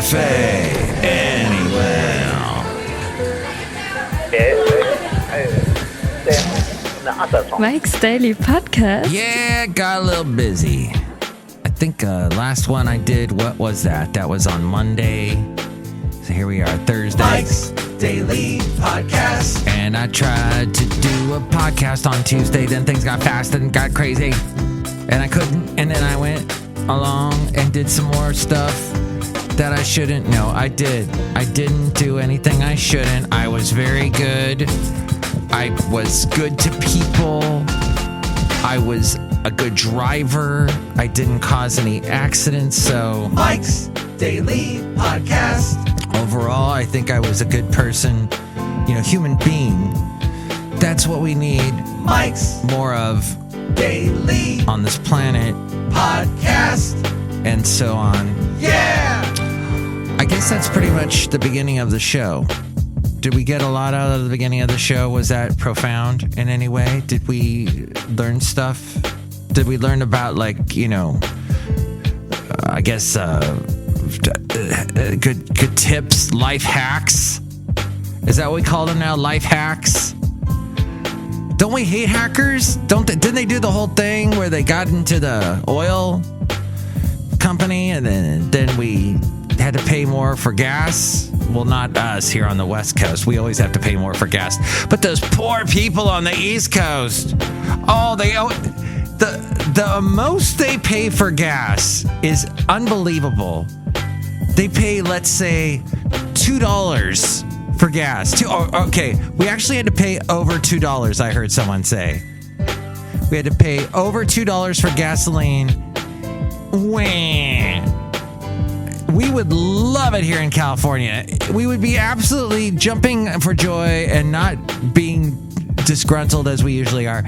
cafe anywhere. Mike's Daily Podcast. Yeah, got a little busy. I think last one I did, what was that? That was on Monday. So here we are, Thursday. Mike's Daily Podcast. And I tried to do a podcast on Tuesday. Then things got fast and got crazy. And I couldn't. And then I went along and did some more stuff that I shouldn't. No, I did. I didn't do anything I shouldn't. I was very good. I was good to people. I was a good driver. I didn't cause any accidents, so... Mike's Daily Podcast. Overall, I think I was a good person. You know, human being. That's what we need. Mike's more of Daily on this planet. Podcast. And so on. Yeah! I guess that's pretty much the beginning of the show. Did we get a lot out of the beginning of the show? Was that profound in any way? Did we learn stuff? Did we learn about, like, you know, I guess, good tips, life hacks? Is that what we call them now? Life hacks? Don't we hate hackers? Didn't they do the whole thing where they got into the oil company and then we had to pay more for gas? Well, not us here on the West Coast. We always have to pay more for gas. But those poor people on the East Coast, the most they pay for gas is unbelievable. They pay, let's say, $2 for gas. Okay, we actually had to pay over $2, I heard someone say. We had to pay over $2 for gasoline. Wah. We would love it here in California. We would be absolutely jumping for joy and not being disgruntled as we usually are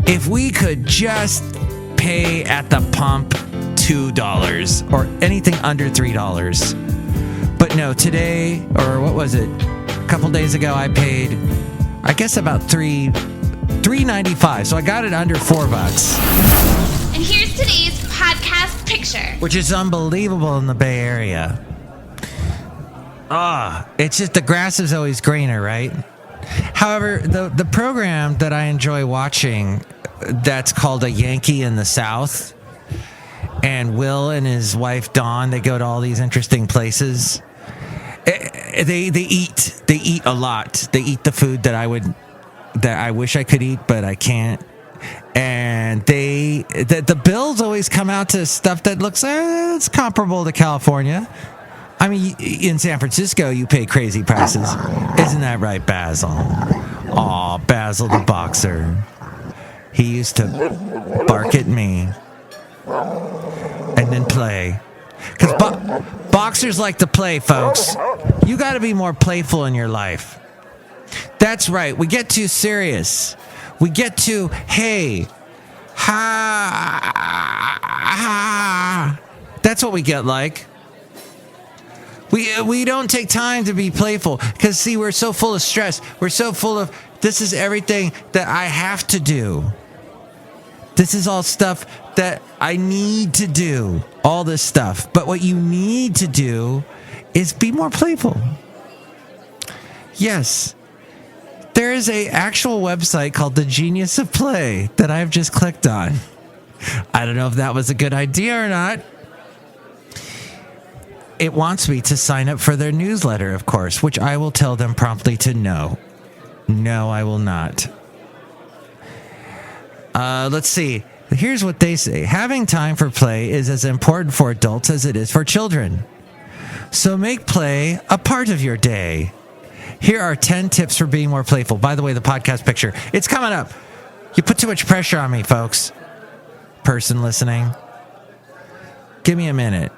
if we could just pay at the pump $2 or anything under $3. But no, today, or what was it? A couple days ago, I paid, I guess, about $3.95. So I got it under $4. And here's today's podcast picture, which is unbelievable in the Bay Area. It's just the grass is always greener, right? However, the program that I enjoy watching, that's called A Yankee in the South, and Will and his wife Dawn, they go to all these interesting places. They eat a lot. They eat the food that I wish I could eat, but I can't. And the bills always come out to stuff that looks it's comparable to California. I mean, in San Francisco, you pay crazy prices. Isn't that right, Basil? Aw, Basil the boxer. He used to bark at me and then play. Because boxers like to play, folks. You got to be more playful in your life. That's right. We get too serious. We get to, hey, ha. That's what we get like. We don't take time to be playful because, see, we're so full of stress. We're so full of, this is everything that I have to do. This is all stuff that I need to do. All this stuff. But what you need to do is be more playful. Yes. There is an actual website called The Genius of Play that I've just clicked on. I don't know if that was a good idea or not. It wants me to sign up for their newsletter, of course, which I will tell them promptly to no. No, I will not. Let's see. Here's what they say. Having time for play is as important for adults as it is for children. So make play a part of your day. Here are 10 tips for being more playful. By the way, the podcast picture, it's coming up. You put too much pressure on me, folks. Person listening. Give me a minute.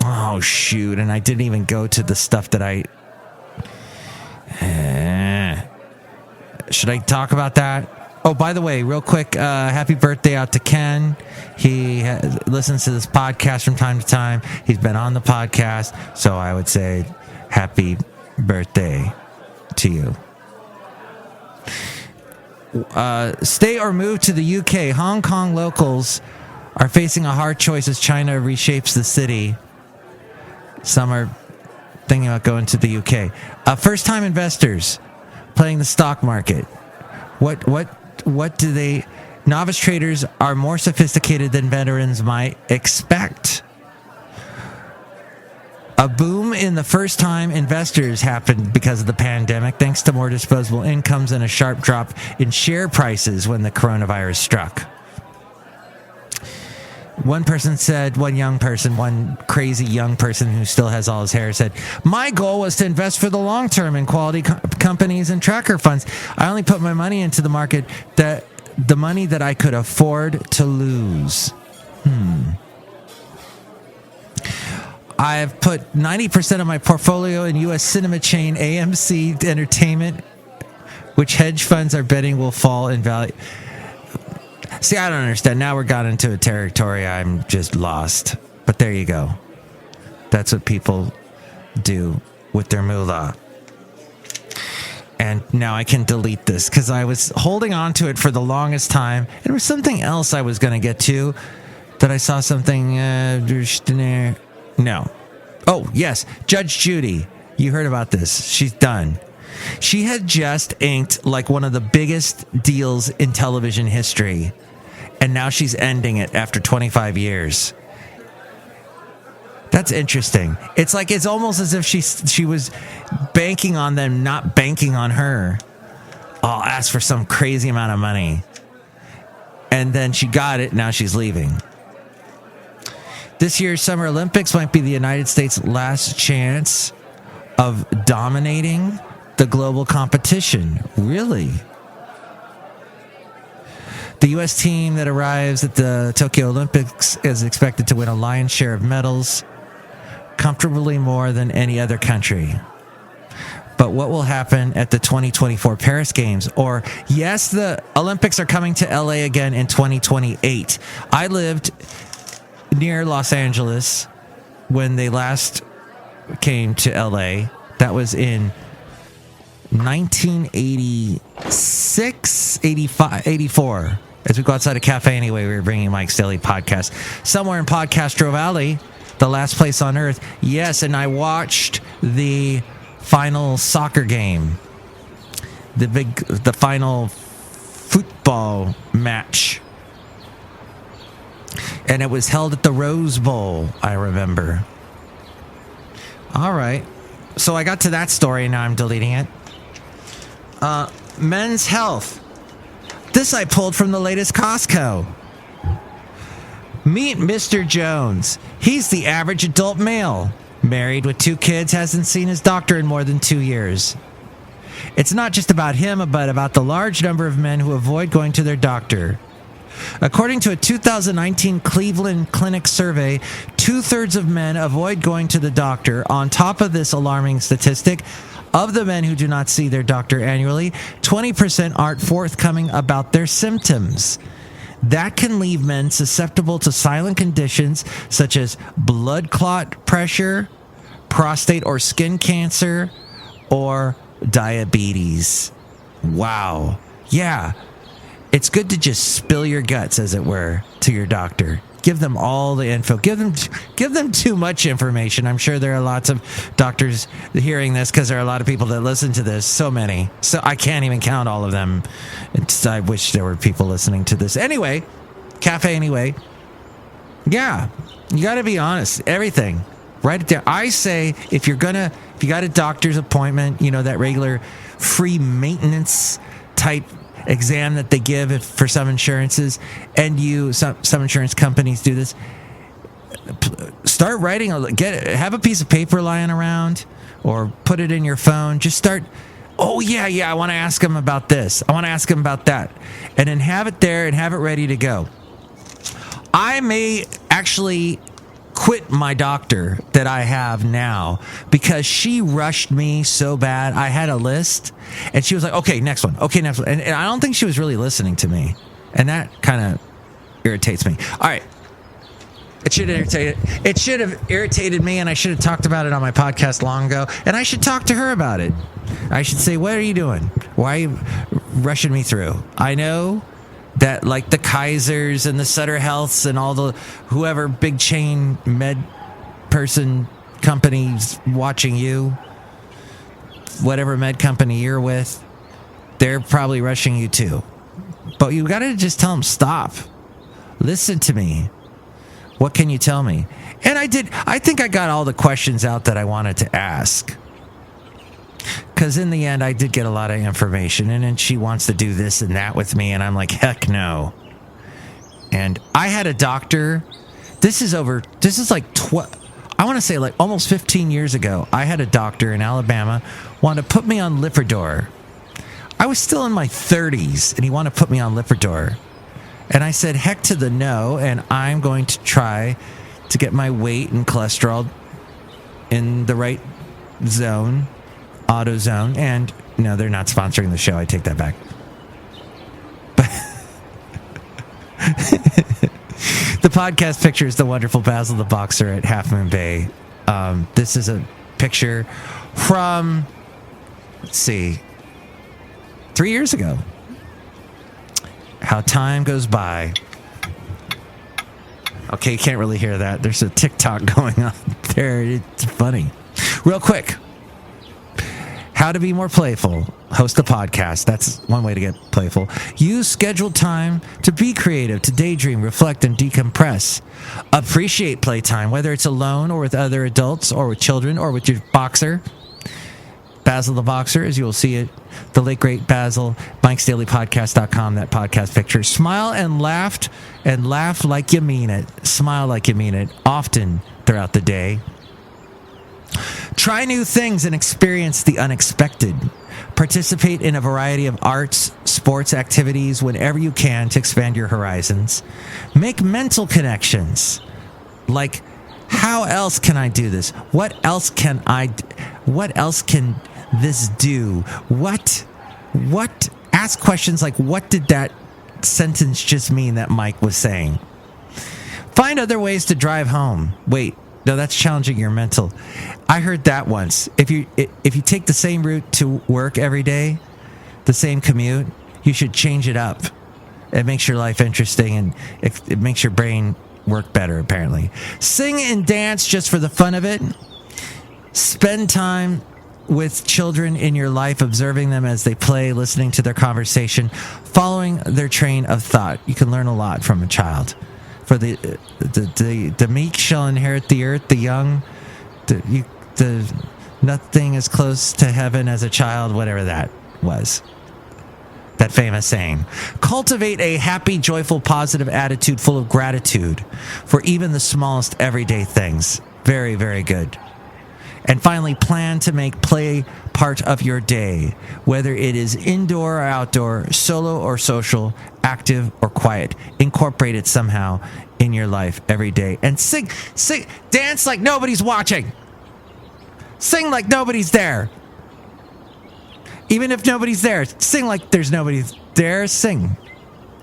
Oh, shoot. And I didn't even go to the stuff that should I talk about that? Oh, by the way, real quick, happy birthday out to Ken. He listens to this podcast from time to time. He's been on the podcast. So I would say happy birthday to you. Stay or move to the UK. Hong Kong locals are facing a hard choice as China reshapes the city. Some are thinking about going to the UK. First-time investors playing the stock market. What do they... Novice traders are more sophisticated than veterans might expect. A boom in the first-time investors happened because of the pandemic, thanks to more disposable incomes and a sharp drop in share prices when the coronavirus struck. One person said, one crazy young person who still has all his hair said, my goal was to invest for the long term in quality companies and tracker funds. I only put my money into the market that the money that I could afford to lose. I've put 90% of my portfolio in U.S. cinema chain AMC Entertainment, which hedge funds are betting will fall in value. See, I don't understand. Now we're got into a territory I'm just lost. But there you go. That's what people do with their moolah. And now I can delete this because I was holding on to it for the longest time. It was something else I was going to get to that I saw something... No. Oh, yes. Judge Judy. You heard about this. She's done. She had just inked like one of the biggest deals in television history. And now she's ending it after 25 years. That's interesting. It's like it's almost as if she was banking on them, not banking on her. I'll ask for some crazy amount of money. And then she got it. Now she's leaving. This year's Summer Olympics might be the United States' last chance of dominating the global competition. Really? The U.S. team that arrives at the Tokyo Olympics is expected to win a lion's share of medals, comfortably more than any other country. But what will happen at the 2024 Paris Games? Or, yes, the Olympics are coming to L.A. again in 2028. I lived near Los Angeles when they last came to L.A. That was in 1986, 85, 84. As we go outside a cafe anyway, we were bringing Mike's Daily Podcast. Somewhere in Podcastro Valley, the last place on earth. Yes, and I watched the final soccer game. The final football match. And it was held at the Rose Bowl, I remember. All right. So I got to that story, and now I'm deleting it. Men's health. This I pulled from the latest Costco. Meet Mr. Jones. He's the average adult male. Married with 2 kids, hasn't seen his doctor in more than 2 years. It's not just about him, but about the large number of men who avoid going to their doctor. According to a 2019 Cleveland Clinic survey, 2/3 of men avoid going to the doctor. On top of this alarming statistic, of the men who do not see their doctor annually, 20% aren't forthcoming about their symptoms. That can leave men susceptible to silent conditions such as blood clot pressure, prostate or skin cancer, or diabetes. Wow. Yeah. It's good to just spill your guts, as it were, to your doctor. Give them all the info. Give them too much information. I'm sure there are lots of doctors hearing this because there are a lot of people that listen to this. So many. So I can't even count all of them. I wish there were people listening to this. Anyway, cafe anyway. Yeah, you got to be honest. Everything. Write it down. I say if you got a doctor's appointment, that regular free maintenance type exam that they give for some insurances, and some insurance companies do this. Start writing. Have a piece of paper lying around, or put it in your phone. Just start. Oh yeah. I want to ask them about this. I want to ask them about that, and then have it there and have it ready to go. I may actually quit my doctor that I have now because she rushed me so bad. I had a list and she was like, okay, next one. And I don't think she was really listening to me. And that kind of irritates me. All right. It should have irritated me, and I should have talked about it on my podcast long ago. And I should talk to her about it. I should say, what are you doing? Why are you rushing me through? I know that like the Kaisers and the Sutter Healths and all the whoever big chain med person company's watching you, whatever med company you're with, they're probably rushing you too. But you got to just tell them, stop. Listen to me. What can you tell me? And I did. I think I got all the questions out that I wanted to ask. Because in the end, I did get a lot of information. And then she wants to do this and that with me. And I'm like, heck no. And I had a doctor. This is like, I want to say like almost 15 years ago. I had a doctor in Alabama wanted to put me on Lipitor. I was still in my 30s and he wanted to put me on Lipitor. And I said, heck to the no. And I'm going to try to get my weight and cholesterol in the right zone. Auto zone. And no, they're not sponsoring the show. I take that back. But the podcast picture is the wonderful Basil the Boxer at Half Moon Bay. This is a picture from, let's see, 3 years ago. How time goes by. Okay, you can't really hear that. There's a TikTok going on there. It's funny. Real quick. How to be more playful. Host a podcast. That's one way to get playful. Use scheduled time to be creative, to daydream, reflect, and decompress. Appreciate playtime, whether it's alone or with other adults or with children or with your boxer. Basil the Boxer, as you will see it. The late, great Basil. MikesDailyPodcast.com, that podcast picture. Smile and laugh like you mean it. Smile like you mean it often throughout the day. Try new things and experience the unexpected. Participate in a variety of arts, sports activities whenever you can to expand your horizons. Make mental connections. Like, how else can I do this? What else can this do? What? Ask questions like, what did that sentence just mean that Mike was saying? Find other ways to drive home. Wait. No, that's challenging your mental. I heard that once. If you take the same route to work every day, the same commute, you should change it up. It makes your life interesting and it makes your brain work better, apparently. Sing and dance just for the fun of it. Spend time with children in your life, observing them as they play, listening to their conversation, following their train of thought. You can learn a lot from a child. For the meek shall inherit the earth, the young, nothing is close to heaven as a child, whatever that was. That famous saying. Cultivate a happy, joyful, positive attitude full of gratitude for even the smallest everyday things. Very, very good. And finally, plan to make play part of your day, whether it is indoor or outdoor, solo or social, active or quiet. Incorporate it somehow in your life every day. And sing, dance like nobody's watching. Sing like nobody's there. Even if nobody's there, sing like there's nobody there. Sing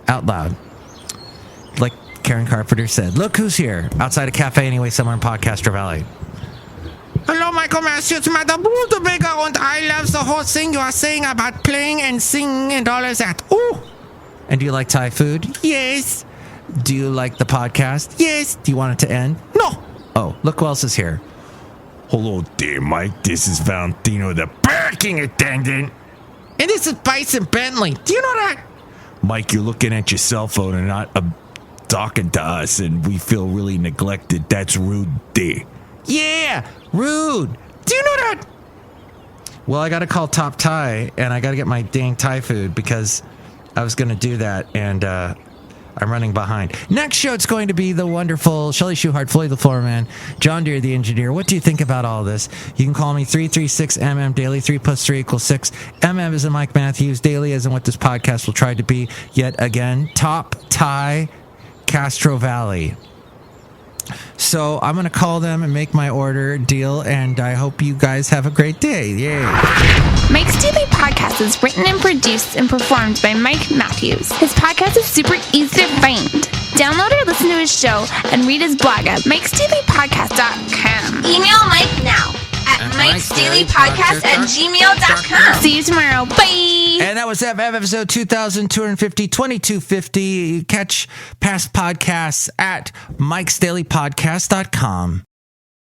out loud. Like Karen Carpenter said, look who's here. Outside a cafe anyway, somewhere in Podcaster Valley. Hello, Michael Matthews, Madame Rootabega, and I love the whole thing you are saying about playing and singing and all of that. Ooh! And do you like Thai food? Yes. Do you like the podcast? Yes. Do you want it to end? No. Oh, look who else is here. Hello there, Mike. This is Valentino, the parking attendant. And this is Bison Bentley. Do you know that? Mike, you're looking at your cell phone and not talking to us, and we feel really neglected. That's rude there. Yeah, rude. Do you know that? Well, I got to call Top Thai, and I got to get my dang Thai food because I was going to do that, and I'm running behind. Next show, it's going to be the wonderful Chely Shoehart, Floyd the Floorman, John Deere the engineer. What do you think about all this? You can call me 336MM Daily. 3 + 3 = 6. MM is in Mike Matthews. Daily is in what this podcast will try to be yet again. Top Thai, Castro Valley. So I'm going to call them and make my order deal, and I hope you guys have a great day. Yay. Mike's Daily Podcast is written and produced and performed by Mike Matthews. His podcast is super easy to find. Download or listen to his show and read his blog at MikesDailyPodcast.com. Email Mike now at MikesDailyPodcast@gmail.com. See you tomorrow. Bye. And that was episode 2250. Catch past podcasts at MikesDailyPodcast.com.